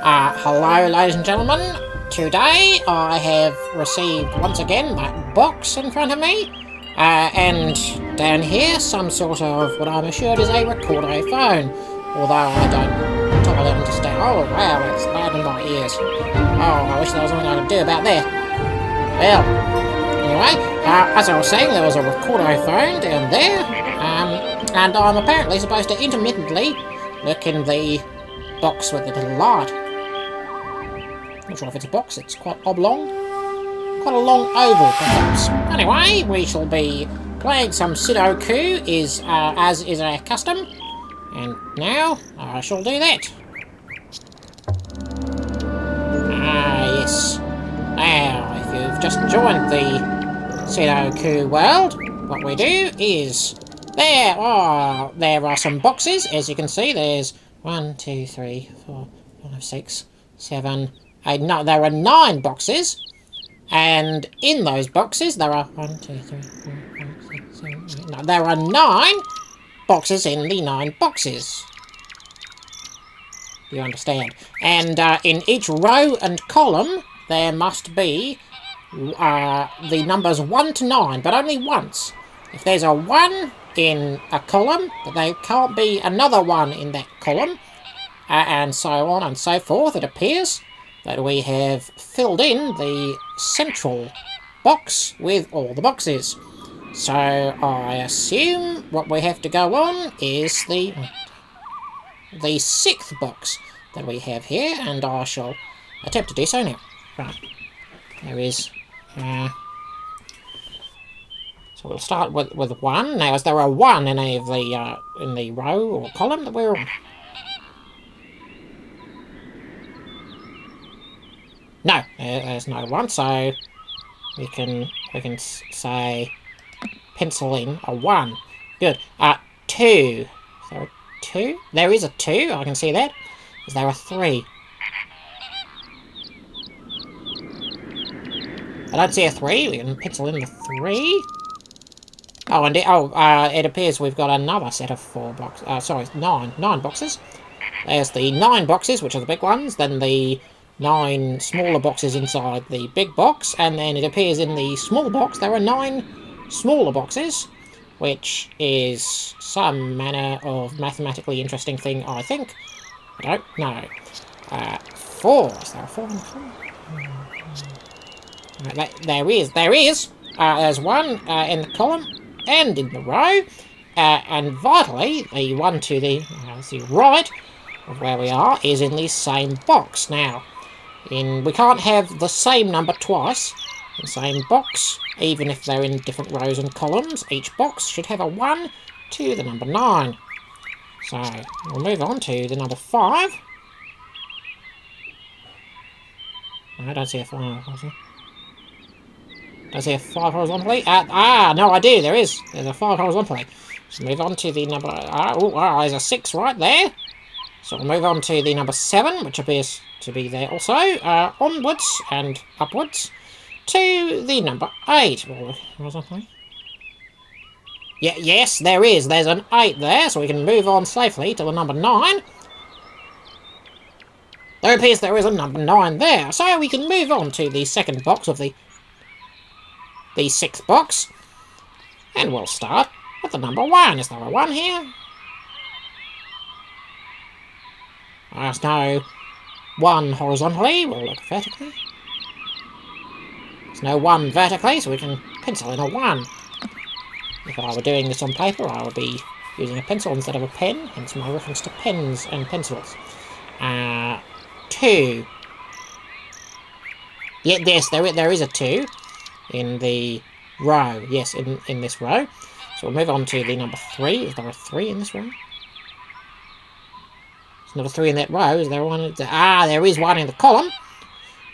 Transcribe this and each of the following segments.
Hello ladies and gentlemen. Today I have received once again my box in front of me, and down here some sort of what I'm assured is a recorder phone, although I don't totally understand. Oh wow, it's loud in my ears. Oh, I wish there was something I could do about that. Well, anyway, as I was saying, there was a recorder phone down there, and I'm apparently supposed to intermittently look in the box with the little light. Not sure if it's a box, it's quite oblong. Quite a long oval, perhaps. Anyway, we shall be playing some sidoku, as is our custom. And now, I shall do that. Yes. Now, if you've just joined the sidoku world, what we do is... there are some boxes, as you can see. There's 1, 2, 3, 4, 5, 6, 7... no, there are 9 boxes, and in those boxes there are 1, 2, 3, 4, 5, 6, 7, 8. No, there are 9 boxes in the 9 boxes. You understand? And in each row and column there must be the numbers 1 to 9, but only once. If there's a 1 in a column, there can't be another 1 in that column, and so on and so forth. It appears that we have filled in the central box with all the boxes. So I assume what we have to go on is the 6th box that we have here, and I shall attempt to do so now. Right, there is... so we'll start with 1. Now, is there a 1 in any of the in the row or column that we're on? No, there's no 1, so we can say pencil in a 1. Good. 2. Is there a 2? There is a 2. I can see that. Is there a 3? I don't see a 3. We can pencil in the 3. Oh, and it appears we've got another set of 4 boxes. Sorry, 9 boxes. There's the 9 boxes, which are the big ones. Then the 9 smaller boxes inside the big box, and then it appears in the small box there are 9 smaller boxes, which is some manner of mathematically interesting thing, I think. I don't know. 4. Is there a 4 in the column? There is. There's 1 in the column and in the row, and vitally, the one to the right of where we are is in the same box. Now, we can't have the same number twice in the same box, even if they're in different rows and columns. Each box should have a 1 to the number 9. So, we'll move on to the number 5. I don't see a 5. Don't see a 5 horizontally. No, I do. There's a 5 horizontally. So move on to the number... there's a 6 right there. So we'll move on to the number 7, which appears to be there also. Onwards and upwards to the number 8. Horizontally. Yeah, yes, there is. There's an 8 there, so we can move on safely to the number 9. There appears there is a number 9 there, so we can move on to the second box of the 6th box. And we'll start with the number 1. Is there a 1 here? There's no 1 horizontally. We'll look vertically. There's no 1 vertically, so we can pencil in a 1. If I were doing this on paper, I would be using a pencil instead of a pen, hence my reference to pens and pencils. 2. Yeah, yes, there is a 2 in the row. Yes, in this row. So we'll move on to the number 3. Is there a 3 in this row? There's not a 3 in that row. Is there one? There is 1 in the column.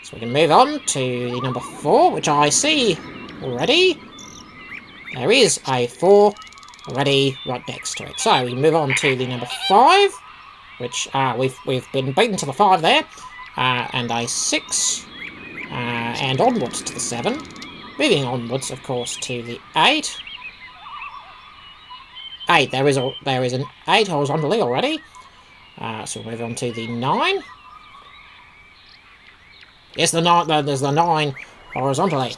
So we can move on to the number 4, which I see already. There is a 4 already right next to it. So we can move on to the number 5, which we've been beaten to the 5 there, and a 6, and onwards to the 7. Moving onwards, of course, to the 8. 8. There is an 8 horizontally already. So we'll move on to the 9. Yes, there's the 9 horizontally.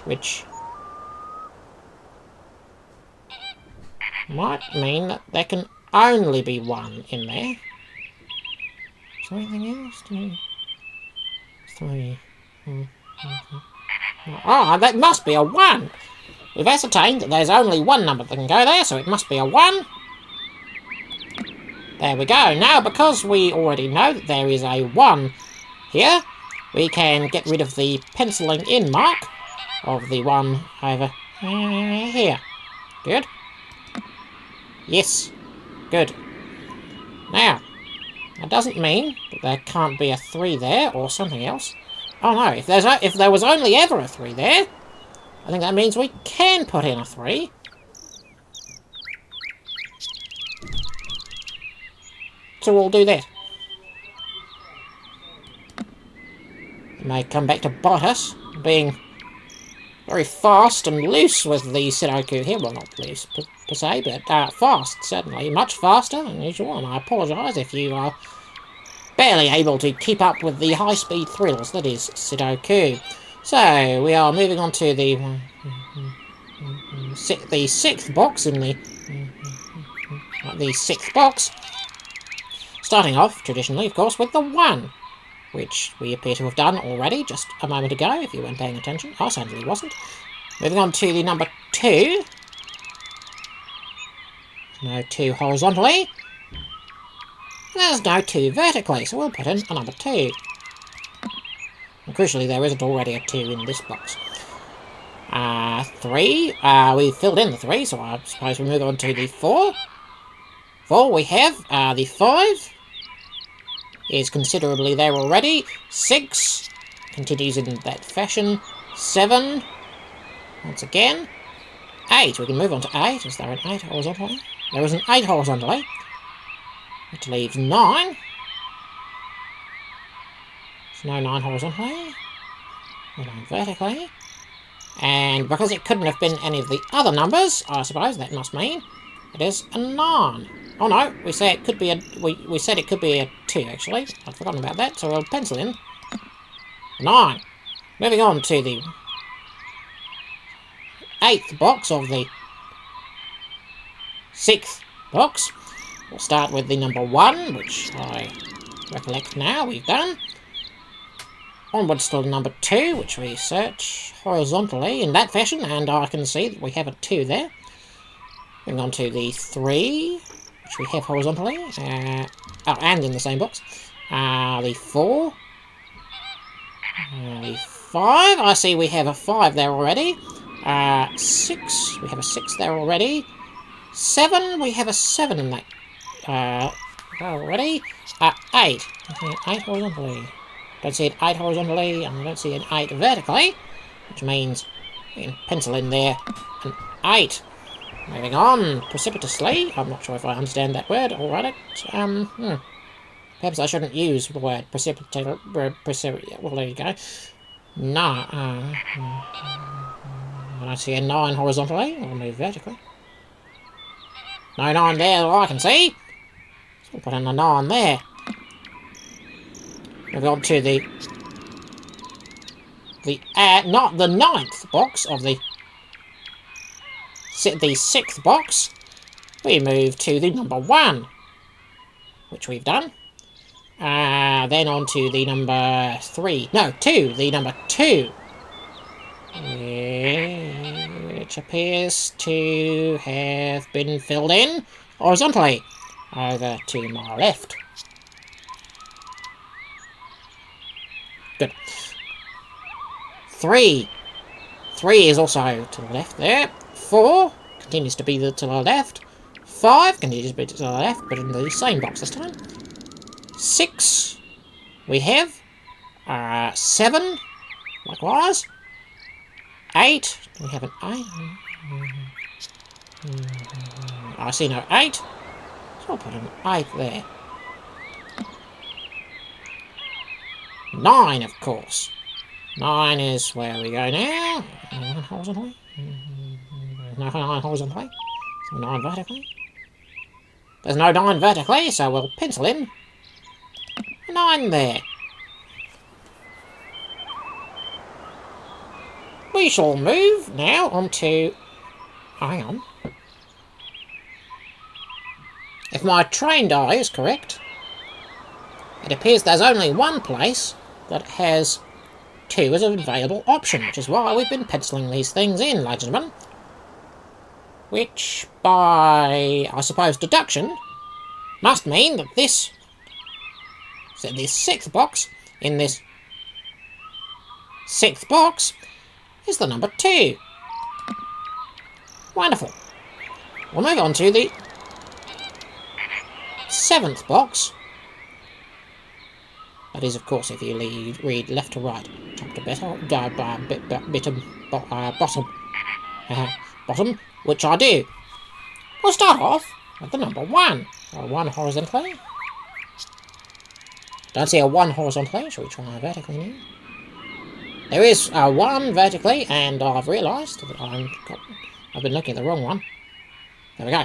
Which might mean that there can only be 1 in there. Is there anything else? 2, 3. Ah, that must be a 1! We've ascertained that there's only 1 number that can go there, so it must be a 1. There we go. Now, because we already know that there is a 1 here, we can get rid of the penciling in mark of the 1 over here. Good. Yes. Good. Now, that doesn't mean that there can't be a 3 there or something else. Oh no, if there was only ever a 3 there, I think that means we can put in a 3. So we'll do that. It may come back to bite us, being very fast and loose with the sidoku here. Well, not loose per se, but fast, certainly. Much faster than usual, and I apologise if you are barely able to keep up with the high-speed thrills that is sidoku. So, we are moving on to the 6th box in the 6th box. Starting off, traditionally, of course, with the 1, which we appear to have done already just a moment ago, if you weren't paying attention. I certainly wasn't. Moving on to the number 2. No 2 horizontally. There's no 2 vertically, so we'll put in a number 2. And crucially, there isn't already a 2 in this box. 3. We filled in the 3, so I suppose we move on to the 4. 4, we have the 5. Is considerably there already. 6 continues in that fashion. 7 once again. 8, we can move on to 8. Is there an 8 horizontally? There is an 8 horizontally, which leaves 9. There's no 9 horizontally, no 9 vertically, and because it couldn't have been any of the other numbers, I suppose that must mean it is a 9. Oh no, we said it could be a we said it could be a 2 actually. I'd forgotten about that, so we'll pencil in 9. Moving on to the 8th box of the 6th box. We'll start with the number 1, which I recollect now we've done. Onwards to the number 2, which we search horizontally in that fashion, and I can see that we have a 2 there. Moving on to the 3, which we have horizontally, and in the same box. The 4. The 5, I see we have a 5 there already. 6, we have a 6 there already. 7, we have a 7 in that already. 8, 8 horizontally. Don't see an 8 horizontally, and I don't see an 8 vertically, which means we can pencil in there an 8. Moving on precipitously. I'm not sure if I understand that word or write it. Perhaps I shouldn't use the word precipitate. Well, there you go. No. I don't see a 9 horizontally. I'll move vertically. No 9 there that I can see. So we'll put in a 9 there. Moving on to the not the 9th box of the 6th box. We move to the number 1, which we've done. Then on to the number 3. No, 2. The number 2. Which appears to have been filled in horizontally over to my left. Good. 3. 3 is also to the left there. 4 continues to be to the left. 5 continues to be to the left, but in the same box this time. 6 we have. 7 likewise. 8. We have an 8. I see no 8. So I'll put an 8 there. 9, of course. 9 is where we go now. 9 horizontally. No 9 horizontally. So 9 vertically. There's no 9 vertically, so we'll pencil in a 9 there. we shall move now on to... Hang on. If my trained eye is correct, it appears there's only one place that has 2 as an available option, which is why we've been penciling these things in, ladies and gentlemen. Which, by, I suppose, deduction, must mean that this 6th box in this 6th box is the number 2. Wonderful. We'll move on to the 7th box. That is, of course, if you read left to right, top to bottom, which I do. We'll start off with the number 1. A 1 horizontally. Don't see a 1 horizontally. Shall we try vertically now? There is a 1 vertically, and I've realised that I've been looking at the wrong one. There we go.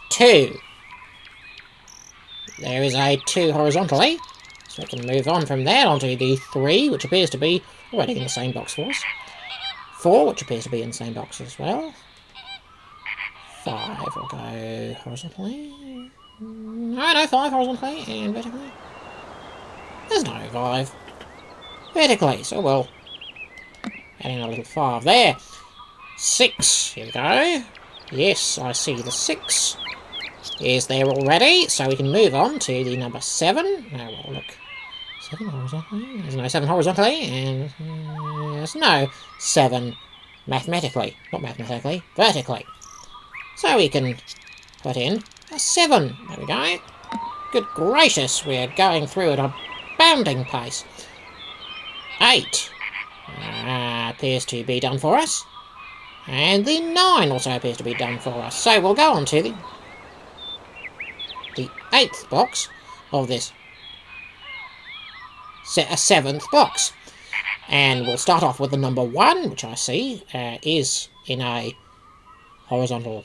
2. There is a 2 horizontally. So we can move on from there onto the 3, which appears to be already in the same box for us. 4, which appears to be in the same box as well. 5 will go horizontally. No, 5 horizontally and vertically. There's no 5 vertically, so we'll add in a little 5 there. 6, here we go. Yes, I see the 6 is there already, so we can move on to the number 7. Now we'll look. 7 horizontally. There's no 7 horizontally, and there's no 7 mathematically. Not mathematically, vertically. So we can put in a 7. There we go. Good gracious, we're going through at a bounding pace. 8 appears to be done for us. And the 9 also appears to be done for us. So we'll go on to the 8th box of this 7th box. And we'll start off with the number 1, which I see is in a horizontal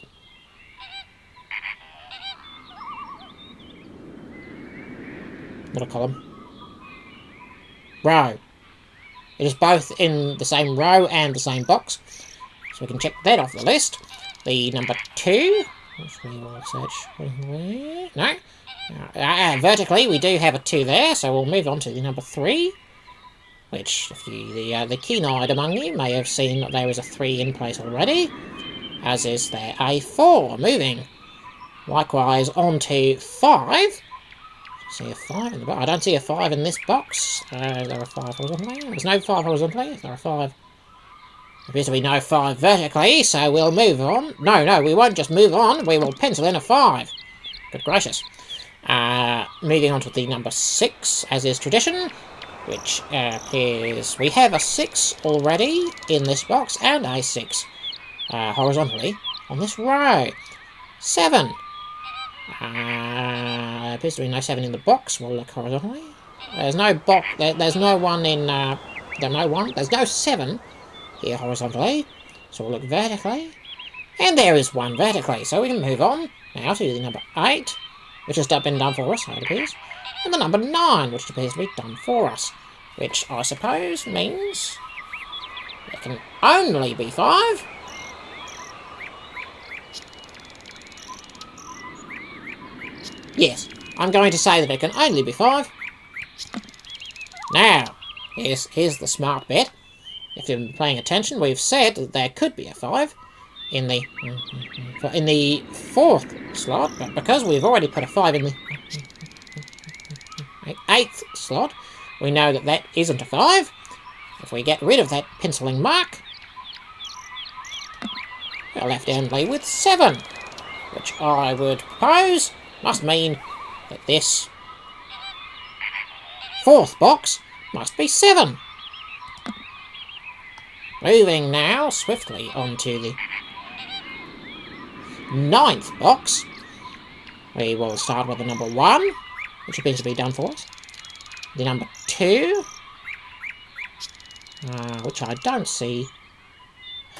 not a column. Row. It is both in the same row and the same box. So we can check that off the list. The number 2, which we will search. No. Vertically, we do have a 2 there, so we'll move on to the number 3. Which, if you, the keen-eyed among you may have seen that there is a 3 in place already. As is there a 4. Moving. Likewise, on to 5. See a 5 in the box. I don't see a 5 in this box. Is there a 5 horizontally? There's no 5 horizontally. Is there a 5? There appears to be no 5 vertically, so we'll move on. No, we won't just move on. We will pencil in a 5. Good gracious. Moving on to the number 6, as is tradition, which appears we have a 6 already in this box, and a 6 horizontally on this row. 7. Appears to be no 7 in the box. We'll look horizontally. There's no box. There's no 1 in. There's no 7 here horizontally. So we'll look vertically. And there is 1 vertically. So we can move on now to the number 8, which has been done for us, so it appears. And the number 9, which appears to be done for us. Which I suppose means there can only be 5. Yes, I'm going to say that it can only be 5. Now, here's the smart bit. If you've been paying attention, we've said that there could be a 5 in the 4th slot, but because we've already put a 5 in the 8th slot, we know that that isn't a 5. If we get rid of that penciling mark, we're left only with 7, which I would propose must mean that this 4th box must be 7. Moving now swiftly onto the 9th box. We will start with the number 1, which appears to be done for us. The number 2, which I don't see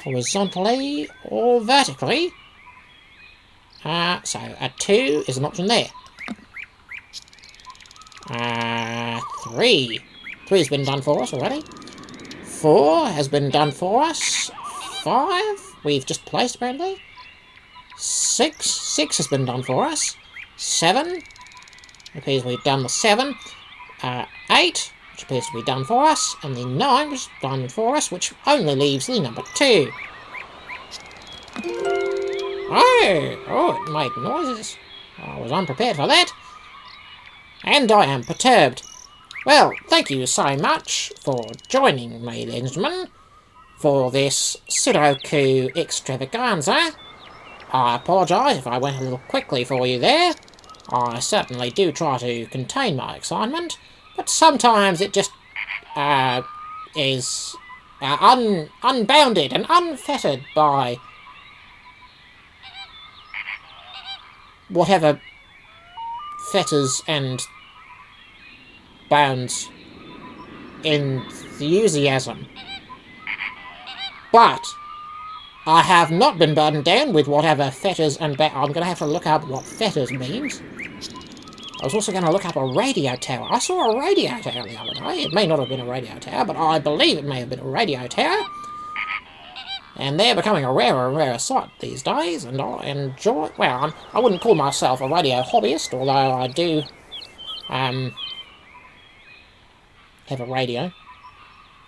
horizontally or vertically. So a 2 is an option there. 3. 3 has been done for us already. 4 has been done for us. 5 we've just placed apparently. 6 has been done for us. 7 appears we've done the 7. 8, which appears to be done for us, and the 9 was done for us, which only leaves the number 2. Oh, it made noises. I was unprepared for that. And I am perturbed. Well, thank you so much for joining me, ladies and gentlemen, for this Sudoku extravaganza. I apologise if I went a little quickly for you there. I certainly do try to contain my excitement, but sometimes it just is unbounded and unfettered by whatever fetters and bounds enthusiasm. But I have not been burdened down with whatever fetters and I'm going to have to look up what fetters means. I was also going to look up a radio tower. I saw a radio tower the other day. It may not have been a radio tower, but I believe it may have been a radio tower. And they're becoming a rarer and rarer sight these days, and I enjoy... Well, I wouldn't call myself a radio hobbyist, although I do have a radio,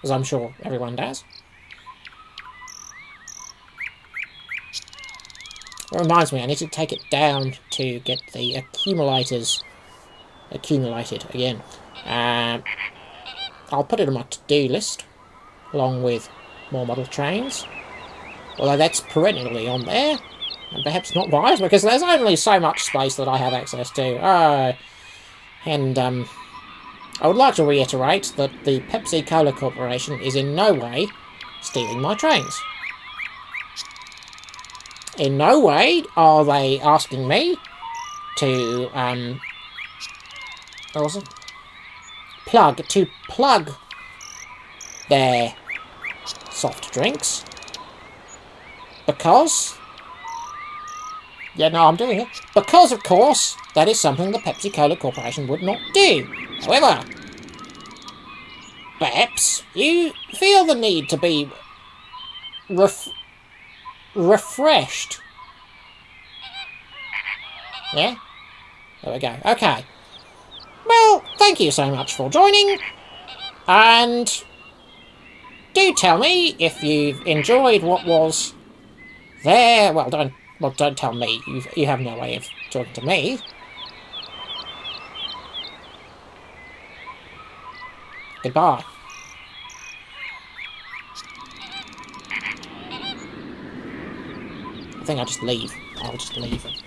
as I'm sure everyone does. It reminds me, I need to take it down to get the accumulators accumulated again. I'll put it on my to-do list, along with more model trains. Although that's perennially on there, and perhaps not wise, because there's only so much space that I have access to. And I would like to reiterate that the Pepsi Cola Corporation is in no way stealing my trains. In no way are they asking me to what was it? Plug their soft drinks. Because... Yeah, no, I'm doing it. Because, of course, that is something the Pepsi Cola Corporation would not do. However, perhaps you feel the need to be refreshed. Yeah? There we go. Okay. Well, thank you so much for joining. And do tell me if you've enjoyed what was there. Well, don't tell me. You have no way of talking to me. Goodbye. I think I'll just leave. I'll just leave it.